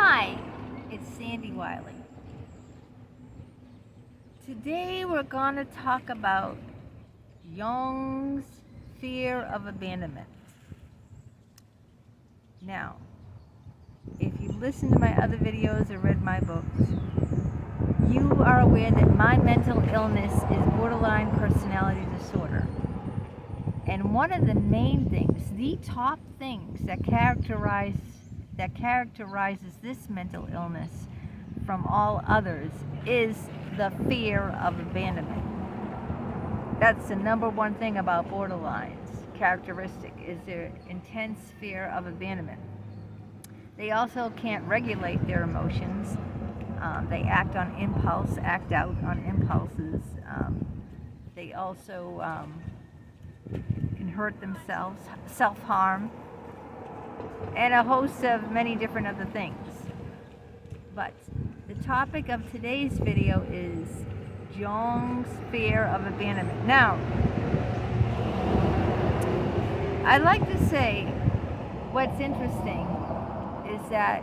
Hi, it's Sandy Wyllie. Today we're going to talk about Jung's fear of abandonment. Now, if you listen to my other videos or read my books, you are aware that my mental illness is borderline personality disorder. And one of the main things, the top things that characterizes this mental illness from all others is the fear of abandonment. That's the number one thing about borderlines characteristic, is their intense fear of abandonment. They also can't regulate their emotions. They act out on impulses. They also can hurt themselves, self-harm, and a host of many different other things. But the topic of today's video is Jung's fear of abandonment. Now, I'd like to say what's interesting is that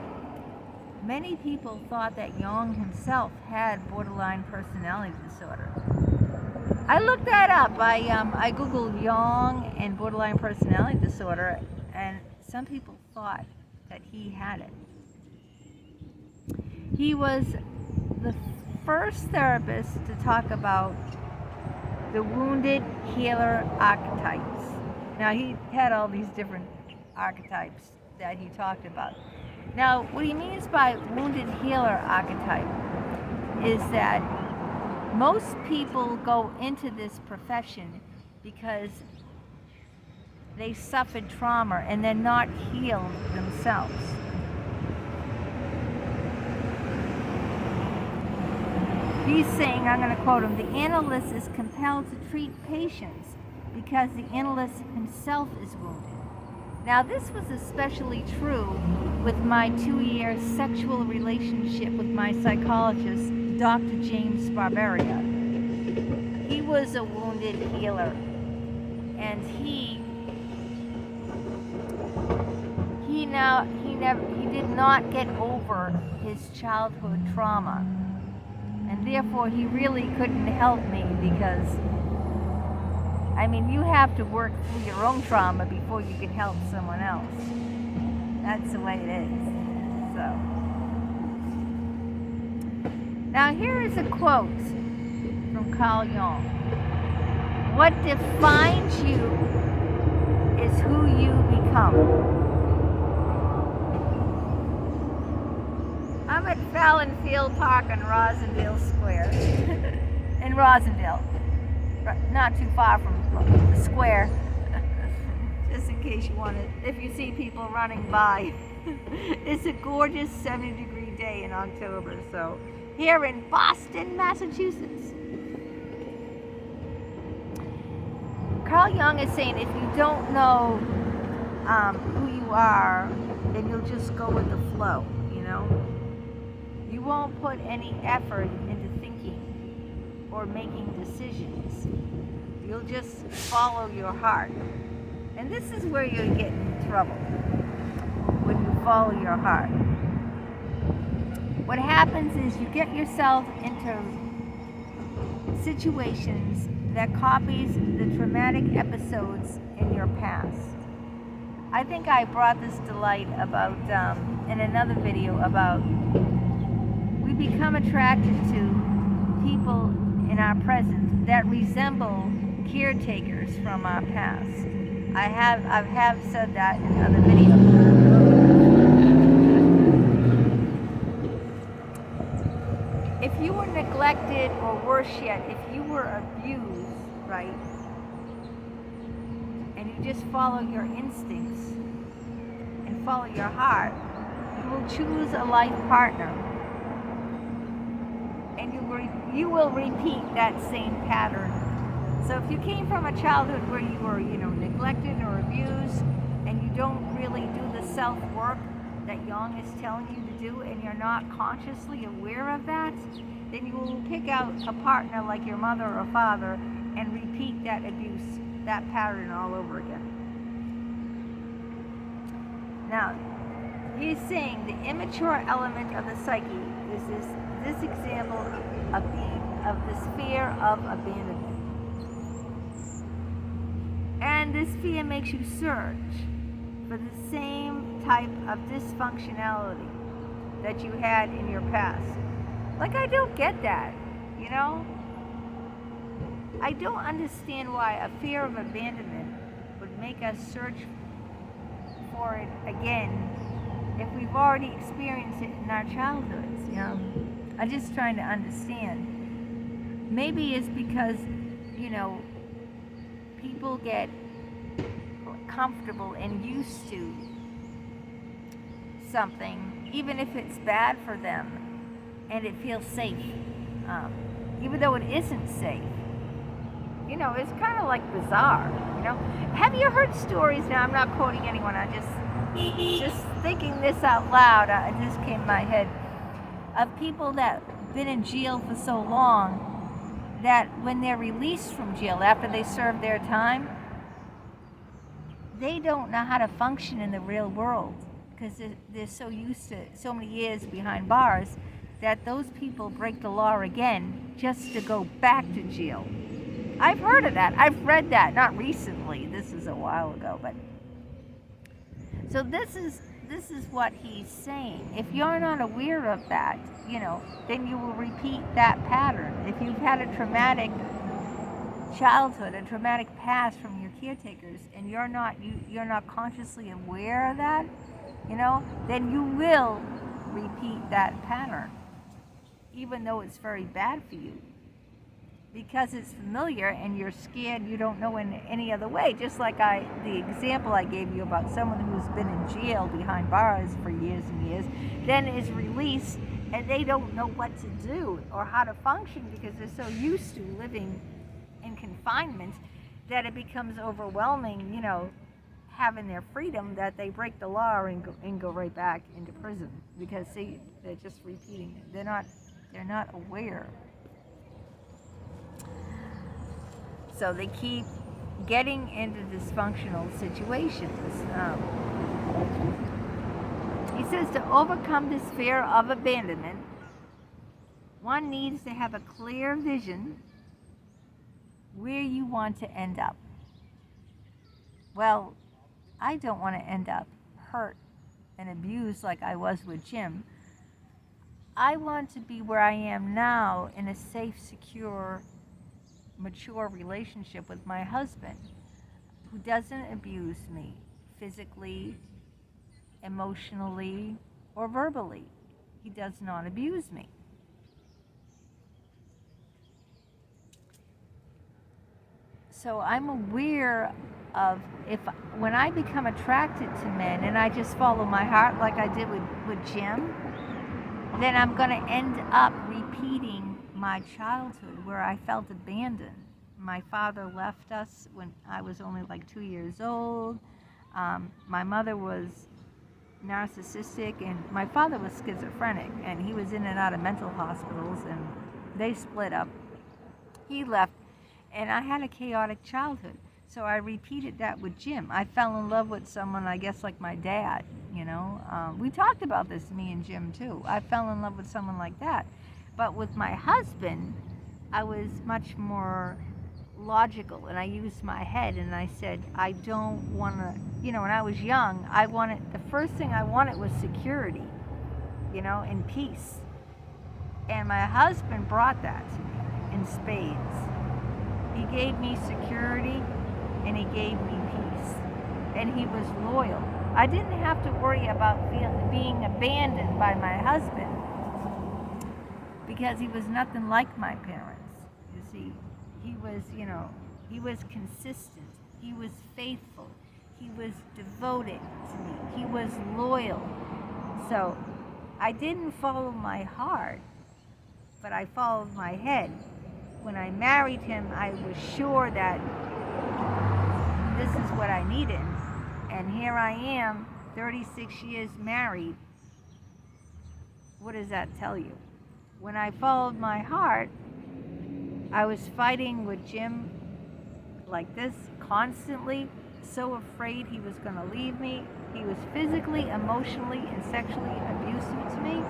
many people thought that Jung himself had borderline personality disorder. I looked that up. I googled Jung and borderline personality disorder, and some people thought that he had it. He was the first therapist to talk about the wounded healer archetypes. Now, he had all these different archetypes that he talked about. Now, what he means by wounded healer archetype is that most people go into this profession because they suffered trauma and they're not healed themselves. He's saying, I'm going to quote him, the analyst is compelled to treat patients because the analyst himself is wounded. Now, this was especially true with my 2-year sexual relationship with my psychologist, Dr. 𝗙𝗵𝗵𝗶𝗄. He was a wounded healer, and he did not get over his childhood trauma, and therefore he really couldn't help me because, I mean, you have to work through your own trauma before you can help someone else. That's the way it is. So, now here is a quote from Carl Jung. What defines you is who you become. I'm at Fallon Field Park on Rosendale Square in Rosendale, not too far from the square, just in case you want to, if you see people running by. It's a gorgeous 70-degree day in October, so here in Boston, Massachusetts. Carl Jung is saying if you don't know who you are, then you'll just go with the flow, you know? You won't put any effort into thinking or making decisions. You'll just follow your heart. And this is where you get in trouble, when you follow your heart. What happens is you get yourself into situations that copies the traumatic episodes in your past. I think I brought this to light about in another video about we become attracted to people in our present that resemble caretakers from our past. I have said that in other videos. If you were neglected, or worse yet, if you were abused, right, and you just follow your instincts and follow your heart, you will choose a life partner. And you will repeat that same pattern. So if you came from a childhood where you were, neglected or abused, and you don't really do the self-work that Jung is telling you to do, and you're not consciously aware of that, then you will pick out a partner like your mother or father and repeat that abuse, that pattern all over again. Now, He's saying the immature element of the psyche is this example of this fear of abandonment. And this fear makes you search for the same type of dysfunctionality that you had in your past. Like, I don't get that, you know? I don't understand why a fear of abandonment would make us search for it again if we've already experienced it in our childhoods, you know? I'm just trying to understand. Maybe it's because, you know, people get comfortable and used to something, even if it's bad for them, and it feels safe, even though it isn't safe. You know, it's kind of like bizarre, you know? Have you heard stories, now I'm not quoting anyone, I'm just thinking this out loud, it just came to my head, of people that have been in jail for so long that when they're released from jail after they serve their time, they don't know how to function in the real world because they're so used to so many years behind bars that those people break the law again just to go back to jail. I've heard of that. I've read that, not recently. This is a while ago, but so this is what he's saying. If you're not aware of that, you know, then you will repeat that pattern. If you've had a traumatic childhood, a traumatic past from your caretakers, and you're not consciously aware of that, you know, then you will repeat that pattern, even though it's very bad for you, because it's familiar and you're scared. You don't know in any other way. Just like the example I gave you about someone who's been in jail behind bars for years and years, then is released and they don't know what to do or how to function because they're so used to living in confinement that it becomes overwhelming, you know, having their freedom, that they break the law and go right back into prison because they're just repeating it. They're not aware. So they keep getting into dysfunctional situations. He says to overcome this fear of abandonment, one needs to have a clear vision where you want to end up. Well, I don't want to end up hurt and abused like I was with Jim. I want to be where I am now in a safe, secure, mature relationship with my husband who doesn't abuse me physically, emotionally, or verbally. He does not abuse me. So I'm aware of when I become attracted to men and I just follow my heart like I did with Jim, then I'm going to end up repeating my childhood where I felt abandoned. My father left us when I was only like 2 years old. My mother was narcissistic and my father was schizophrenic, and he was in and out of mental hospitals, and they split up. He left, and I had a chaotic childhood. So I repeated that with Jim. I fell in love with someone, I guess, like my dad, you know. We talked about this, me and Jim, too. I fell in love with someone like that. But with my husband, I was much more logical, and I used my head, and I said, I don't want to, you know, when I was young, the first thing I wanted was security, you know, and peace. And my husband brought that to me in spades. He gave me security, and he gave me peace, and he was loyal. I didn't have to worry about being abandoned by my husband because he was nothing like my parents. You see, he was, you know, he was consistent, he was faithful, he was devoted to me, he was loyal. So I didn't follow my heart, but I followed my head. When I married him, I was sure that this is what I needed. And here I am, 36 years married. What does that tell you? When I followed my heart, I was fighting with Jim like this constantly, so afraid he was going to leave me, He was physically, emotionally, and sexually abusive to me.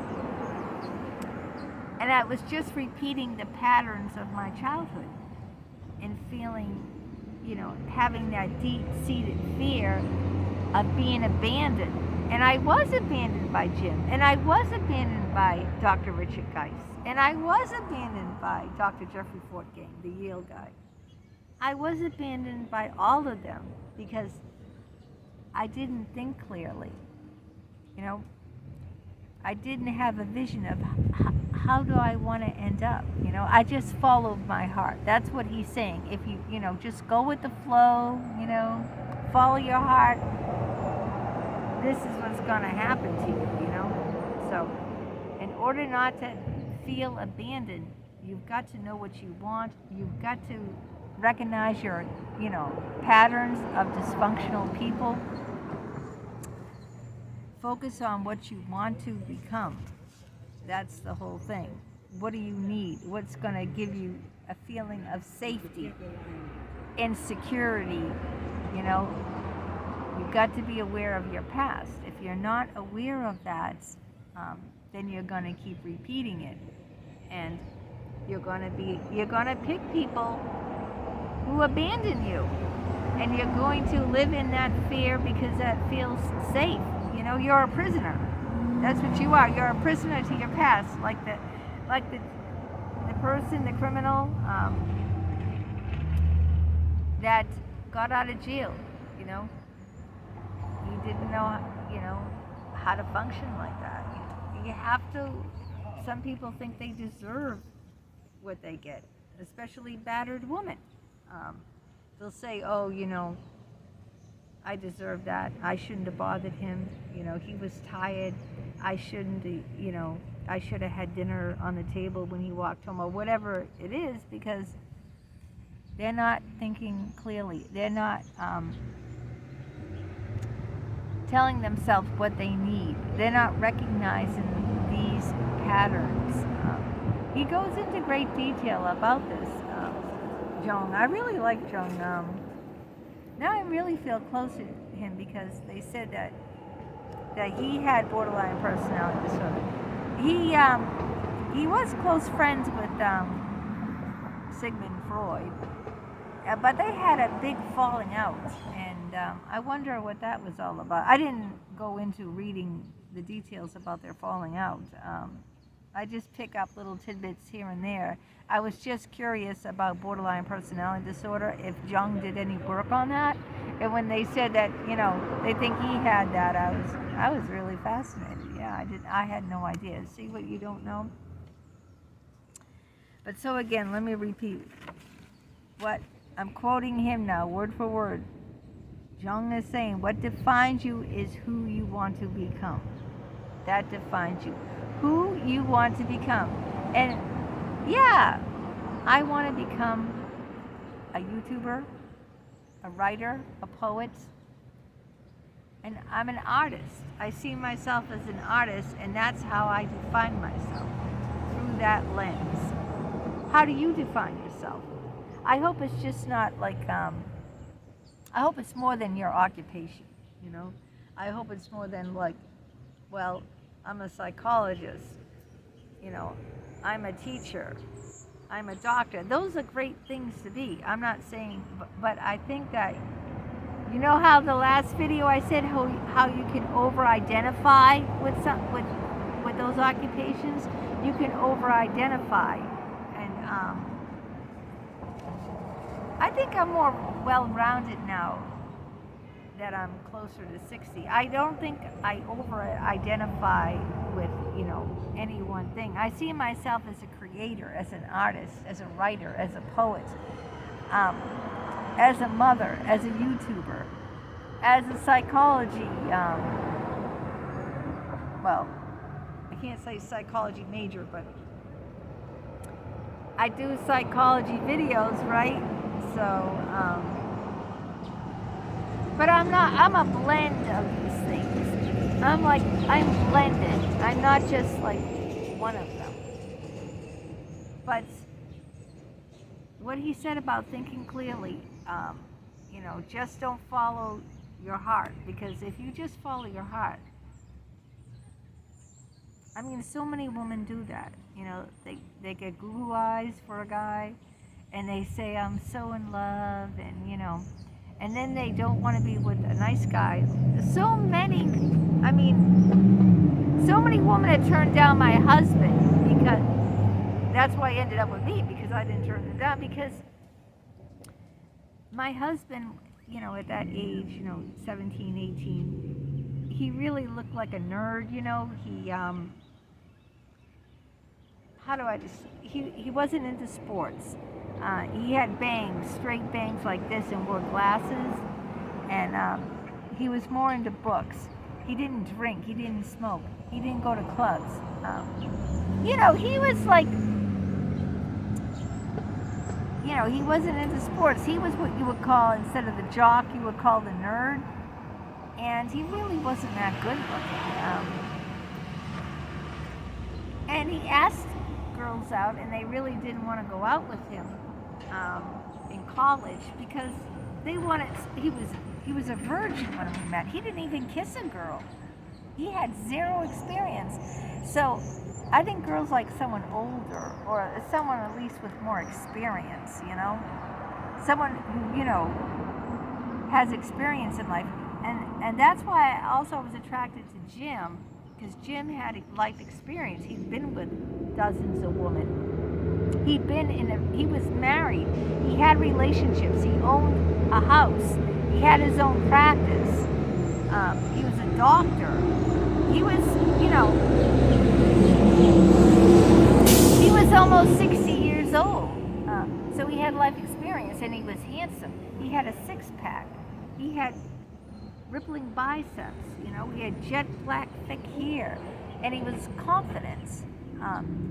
And I was just repeating the patterns of my childhood and feeling, having that deep-seated fear of being abandoned. And I was abandoned by Jim, and I was abandoned by Dr. Richard Geist, and I was abandoned by Dr. Jeffrey Fortgang, the Yale guy. I was abandoned by all of them because I didn't think clearly. I didn't have a vision of how do I want to end up. I just followed my heart. That's what he's saying. If you, just go with the flow, follow your heart, this is what's going to happen to you, So, in order not to feel abandoned, you've got to know what you want. You've got to recognize your, patterns of dysfunctional people. Focus on what you want to become. That's the whole thing. What do you need? What's going to give you a feeling of safety and security? You've got to be aware of your past. If you're not aware of that, then you're going to keep repeating it, and you're going to pick people who abandon you, and you're going to live in that fear because that feels safe. You're a prisoner. That's what you are. You're a prisoner to your past, like the person, the criminal that got out of jail. He didn't know, how to function like that. You have to. Some people think they deserve what they get, especially battered women. They'll say, "Oh, I deserve that. I shouldn't have bothered him. He was tired. I shouldn't, I should have had dinner on the table when he walked home," or whatever it is, because they're not thinking clearly. They're not telling themselves what they need. They're not recognizing these patterns. He goes into great detail about this, Jung. I really like Jung. Now I really feel closer to him because they said that he had borderline personality disorder. He was close friends with Sigmund Freud, but they had a big falling out, and I wonder what that was all about. I didn't go into reading the details about their falling out. I just pick up little tidbits here and there. I was just curious about borderline personality disorder, if Jung did any work on that. And when they said that, they think he had that, I was really fascinated. Yeah, I had no idea. See what you don't know? But so again, let me repeat what I'm quoting him now, word for word. Jung is saying, what defines you is who you want to become. That defines you. Who you want to become. And yeah, I want to become a YouTuber, a writer, a poet, and I'm an artist. I see myself as an artist, and that's how I define myself, through that lens. How do you define yourself? I hope it's just not like, I hope it's more than your occupation, I hope it's more than like, well, I'm a psychologist, I'm a teacher, I'm a doctor. Those are great things to be. I'm not saying, but I think that, how the last video I said how you can over-identify with those occupations? You can over-identify, and I think I'm more well-rounded now that I'm closer to 60. I don't think I over-identify with, any one thing. I see myself as a creator, as an artist, as a writer, as a poet, as a mother, as a YouTuber, as a psychology, well, I can't say psychology major, but I do psychology videos, right? So, but I'm a blend of these things. I'm blended. I'm not just like one of them. But what he said about thinking clearly, just don't follow your heart, because if you just follow your heart, I mean, so many women do that. You know, they get goo eyes for a guy, and they say, I'm so in love, and you know, and then they don't want to be with a nice guy. So many, I mean, so many women have turned down my husband, because that's why he ended up with me, because I didn't turn him down, because my husband, you know, at that age, you know, 17, 18, he really looked like a nerd, you know. He, how do I just, he wasn't into sports. He had bangs, straight bangs like this, and wore glasses, and he was more into books. He didn't drink, he didn't smoke, he didn't go to clubs. You know, he was like, you know, he wasn't into sports. He was what you would call, instead of the jock, you would call the nerd. And he really wasn't that good looking. And he asked girls out, and they really didn't want to go out with him in college, because they wanted, he was a virgin when we met. He didn't even kiss a girl. He had zero experience. So I think girls like someone older, or someone at least with more experience, you know? Someone who, you know, has experience in life. And that's why I also was attracted to Jim, because Jim had life experience. He'd been with dozens of women. He'd been he was married. He had relationships. He owned a house. He had his own practice. He was a doctor. He was, you know, he was almost 60 years old. So he had life experience, and he was handsome. He had a six-pack. He had rippling biceps, you know. He had jet black thick hair, and he was confident.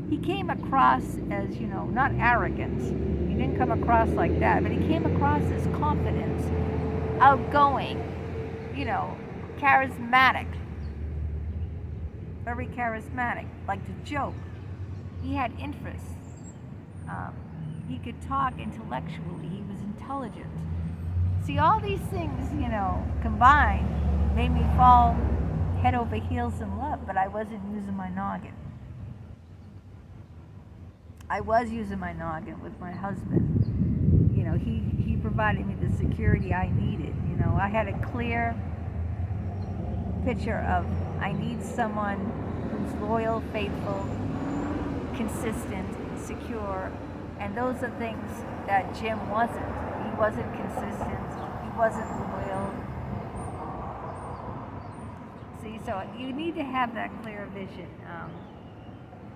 He came across as, you know, not arrogant. He didn't come across like that, but he came across as confident, outgoing, you know, charismatic, very charismatic, liked to joke. He had interests. He could talk intellectually. He was intelligent. See, all these things, you know, combined made me fall head over heels in love, but I wasn't using my noggin. I was using my noggin with my husband. You know, he provided me the security I needed. You know, I had a clear picture of, I need someone who's loyal, faithful, consistent, secure, and those are things that Jim wasn't. He wasn't consistent, he wasn't loyal. See, so you need to have that clear vision.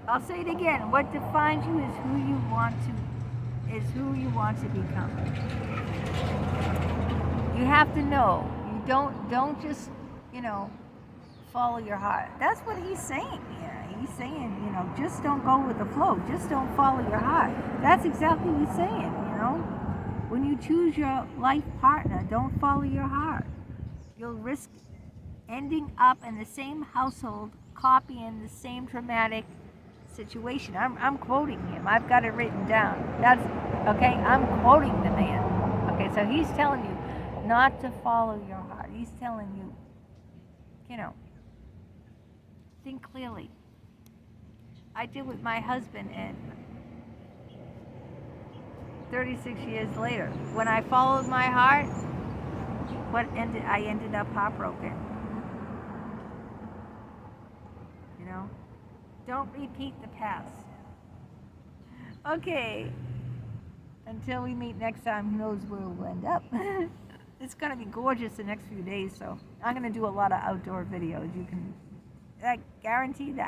I'll say it again, what defines you is who you want to become. You have to know. You don't just, you know, follow your heart. That's what he's saying here. He's saying, you know, just don't go with the flow. Just don't follow your heart. That's exactly what he's saying, you know. When you choose your life partner, don't follow your heart. You'll risk ending up in the same household, copying the same traumatic situation. I'm quoting him. I've got it written down. That's, okay, I'm quoting the man. Okay, so he's telling you not to follow your heart. He's telling you, you know, think clearly. I did with my husband, and 36 years later, when I followed my heart, I ended up heartbroken. You know? Don't repeat the past. Okay. Until we meet next time, who knows where we'll end up. It's going to be gorgeous the next few days, so I'm going to do a lot of outdoor videos. You can, I guarantee that.